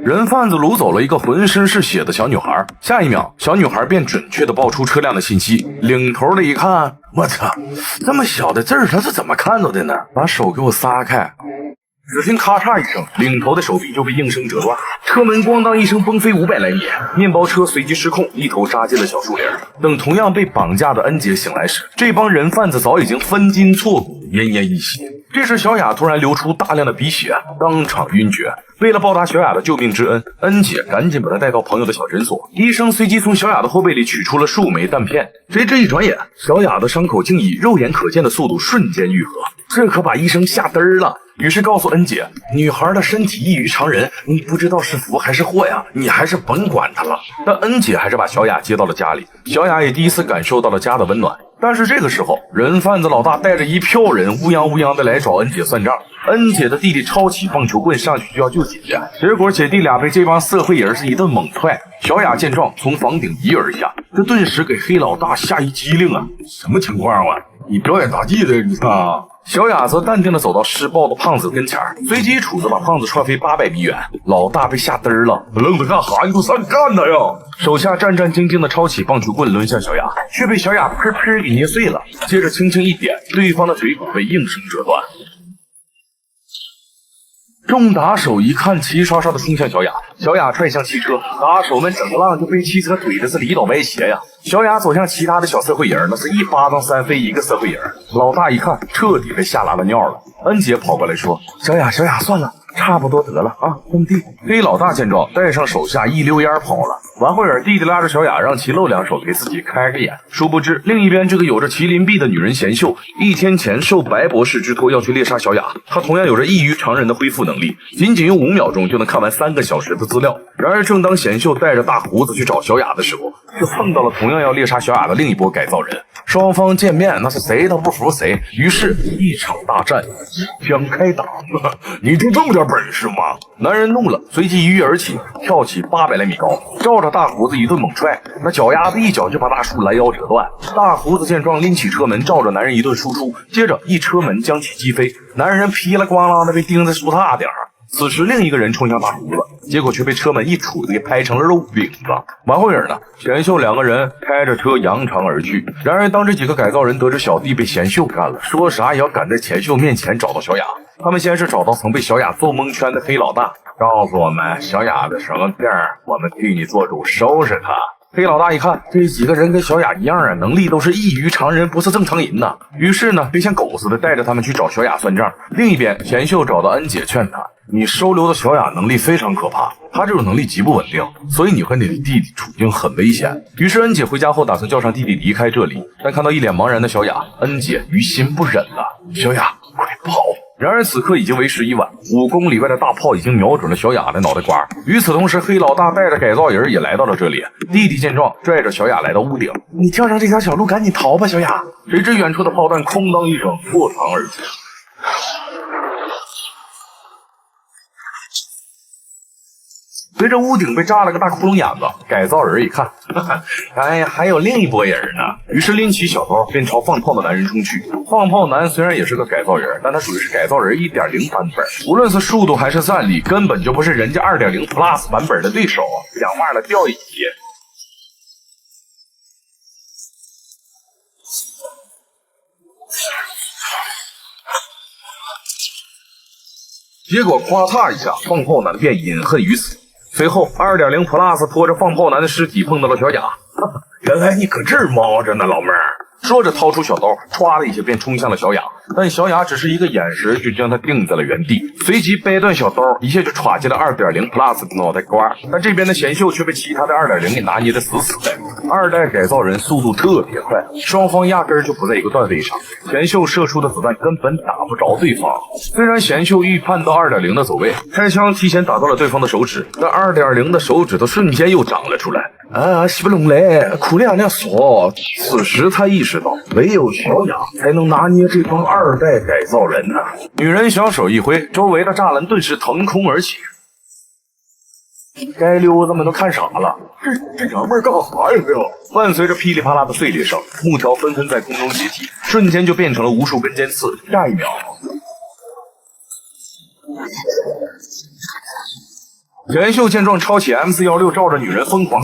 人贩子掳走了一个浑身是血的小女孩，下一秒，小女孩便准确地报出车辆的信息。领头的一看，我操，这么小的字儿，他是怎么看到的呢？把手给我撒开！只听咔嚓一声，领头的手臂就被应声折断，车门咣当一声崩飞500来米，面包车随即失控，一头扎进了小树林。等同样被绑架的恩姐醒来时，这帮人贩子早已经分筋错骨，奄奄一息。这时小雅突然流出大量的鼻血，当场晕厥。为了报答小雅的救命之恩，恩姐赶紧把她带到朋友的小诊所。医生随即从小雅的后背里取出了数枚弹片，谁知一转眼，小雅的伤口竟以肉眼可见的速度瞬间愈合，这可把医生吓嘚儿了。于是告诉恩姐，女孩的身体异于常人，你不知道是福还是祸呀，你还是甭管她了。但恩姐还是把小雅接到了家里，小雅也第一次感受到了家的温暖。但是这个时候，人贩子老大带着一票人乌泱乌泱的来找恩姐算账。恩姐的弟弟抄起棒球棍上去就要救姐姐，结果姐弟俩被这帮社会人是一顿猛踹。小雅见状从房顶一跃而下，这顿时给黑老大吓一激灵啊！什么情况啊？你表演杂技的你啊？小雅则淡定地走到施暴的胖子跟前，随即一杵子把胖子踹飞800米远。老大被吓嘚儿了，愣着干哈？你给我上去干他呀！手下战战兢兢地抄起棒球棍抡向小雅，却被小雅砰砰给捏碎了。接着轻轻一点，对方的腿骨被应声折断。众打手一看，齐刷刷的冲向小雅，小雅踹向汽车，打手们整个浪就被汽车怼的是里倒歪斜呀。小雅走向其他的小社会人，那是一巴掌扇飞一个社会人。老大一看，彻底被吓拉了尿了。恩姐跑过来说：“小雅，算了，差不多得了啊，兄弟。”黑老大见状，带上手下一溜烟跑了。完会儿，弟弟拉着小雅让其露两手，给自己开个眼。殊不知，另一边这个有着麒麟臂的女人贤秀，1天前受白博士之托要去猎杀小雅。她同样有着异于常人的恢复能力，仅仅用5秒钟就能看完3个小时的资料。然而，正当贤秀带着大胡子去找小雅的时候，就碰到了同样要猎杀小雅的另一波改造人。双方见面，那是谁都不服谁，于是一场大战即将开打。你就这么点本事吗？男人怒了，随即一跃而起，跳起800来米高，照着大胡子一顿猛踹，那脚丫子一脚就把大树拦腰折断。大胡子见状，拎起车门，照着男人一顿输出，接着一车门将其击飞，男人噼里咣啷的被钉在树榻顶上。此时另一个人冲向大胡子，结果却被车门一杵子给拍成了肉饼子。完会儿呢，贤秀2个人开着车扬长而去。然而当这几个改造人得知小弟被贤秀干了，说啥也要赶在贤秀面前找到小雅。他们先是找到曾被小雅揍蒙圈的黑老大，告诉我们小雅的什么病，我们替你做主收拾他。黑老大一看，这几个人跟小雅一样啊，能力都是异于常人，不是正常人呐。于是呢，便像狗似的带着他们去找小雅算账。另一边，贤秀找到恩姐劝他，你收留的小雅能力非常可怕，她这种能力极不稳定，所以你和你的弟弟处境很危险。于是恩姐回家后打算叫上弟弟离开这里，但看到一脸茫然的小雅，恩姐于心不忍了，小雅快跑！然而此刻已经为时已晚，5公里外的大炮已经瞄准了小雅的脑袋瓜。与此同时，黑老大带着改造人也来到了这里。弟弟见状，拽着小雅来到屋顶，你跳上这条小路，赶紧逃吧，小雅！谁知远处的炮弹空当一声破膛而出。随着屋顶被炸了个大窟窿眼子，改造人一看，哎呀，还有另一拨人呢。于是拎起小刀便朝放炮的男人冲去。放炮男虽然也是个改造人，但他属于是改造人 1.0 版本，无论是速度还是战力，根本就不是人家 2.0 Plus 版本的对手，讲话了掉一级。结果咔嚓一下，放炮男便饮恨于死。随后 2.0 Plus 拖着放炮男的尸体碰到了小雅，原来你可这儿猫着呢，老妹儿。说着掏出小刀，歘的一下便冲向了小雅，但小雅只是一个眼神就将他定在了原地，随即掰断小刀，一下就歘进了 2.0 Plus 的脑袋瓜。但这边的贤秀却被其他的 2.0 给拿捏得死死的。2代改造人速度特别快，双方压根儿就不在一个段位上，贤秀射出的子弹根本打不着对方。虽然贤秀预判到 2.0 的走位，开枪提前打到了对方的手指，但 2.0 的手指头瞬间又长了出来。西不拢嘞，苦亮亮说。此时他意识到，唯有小雅才能拿捏这帮2代改造人呢。女人小手一挥，周围的栅栏顿时腾空而起。该溜子们都看傻了，这娘们儿干啥呀？伴随着噼里啪啦的碎裂声，木条纷纷在空中解体，瞬间就变成了无数根尖刺。下一秒，贤秀见状抄起 MC16照着女人疯狂，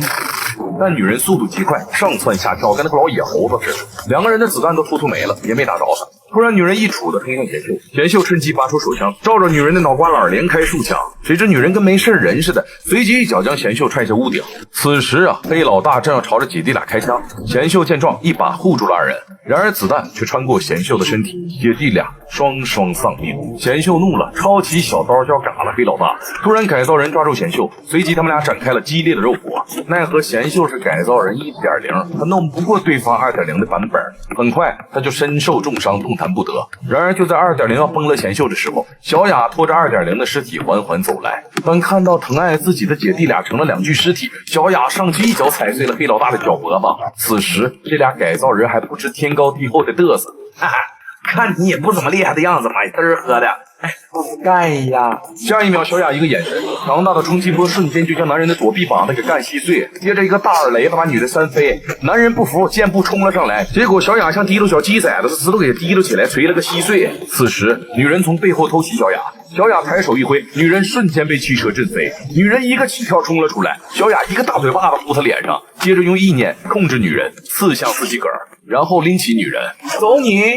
但女人速度极快，上蹿下跳，跟那个老野猴子似的。两个人的子弹都突没了，也没打着他。突然，女人一杵子冲向贤秀，贤秀趁机拔出手枪，照着女人的脑瓜篮连开数枪。谁知女人跟没事人似的，随即一脚将贤秀踹下屋顶。此时啊，黑老大正要朝着姐弟俩开枪，贤秀见状，一把护住了二人。然而子弹却穿过贤秀的身体，姐弟俩双双丧命。贤秀怒了，抄起小刀就要嘎了黑老大。突然，改造人抓住贤秀，随即他们俩展开了激烈的肉搏。奈何贤秀是改造人1.0，他弄不过对方2.0的版本，很快他就身受重伤，动弹不得。然而就在2.0要崩了贤秀的时候，小雅拖着2.0的尸体缓缓走来。当看到疼爱自己的姐弟俩成了2具尸体，小雅上去一脚踩碎了黑老大的脚脖子。此时这俩改造人还不知天高地厚的嘚瑟，哈哈，看你也不怎么厉害的样子嘛，嘚儿喝的。哎，不该呀！下一秒，小雅一个眼神，强大的冲击波瞬间就将男人的左臂膀子给干稀碎，接着一个大耳雷子把女的扇飞。男人不服，箭步冲了上来，结果小雅像提溜小鸡崽子似的都给提溜起来，捶了个稀碎。此时，女人从背后偷袭小雅，小雅抬手一挥，女人瞬间被汽车震飞。女人一个起跳冲了出来，小雅一个大嘴巴子呼她脸上，接着用意念控制女人，刺向司机杆，然后拎起女人，走你！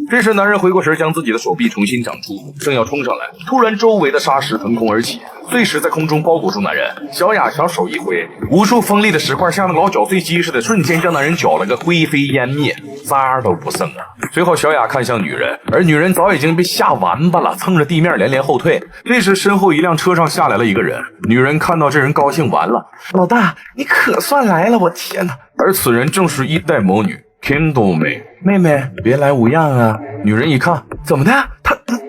这时，男人回过神，将自己的手臂重新长出，正要冲上来，突然周围的沙石腾空而起，碎石在空中包裹住男人。小雅小手一挥，无数锋利的石块像那老绞碎机似的，瞬间将男人搅了个灰飞烟灭，渣都不剩啊！随后，小雅看向女人，而女人早已经被吓完巴了，蹭着地面连连后退。这时，身后一辆车上下来了一个人，女人看到这人高兴完了，老大，你可算来了，我天哪！而此人正是一代魔女。Kindle 妹妹，别来无恙啊！女人一看，怎么的？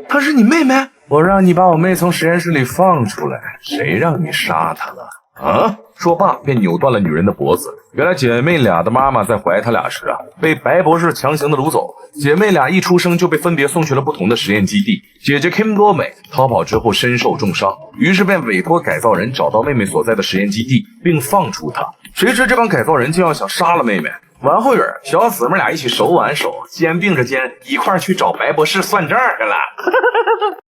她是你妹妹？我让你把我妹从实验室里放出来，谁让你杀她了？啊！说罢便扭断了女人的脖子。原来姐妹俩的妈妈在怀她俩时被白博士强行的掳走，姐妹俩一出生就被分别送去了不同的实验基地。姐姐 Kim 多美逃跑之后身受重伤，于是便委托改造人找到妹妹所在的实验基地，并放出她。谁知这帮改造人竟要想杀了妹妹。完后边，小姊妹俩一起手挽手，肩并着肩，一块去找白博士算账去了。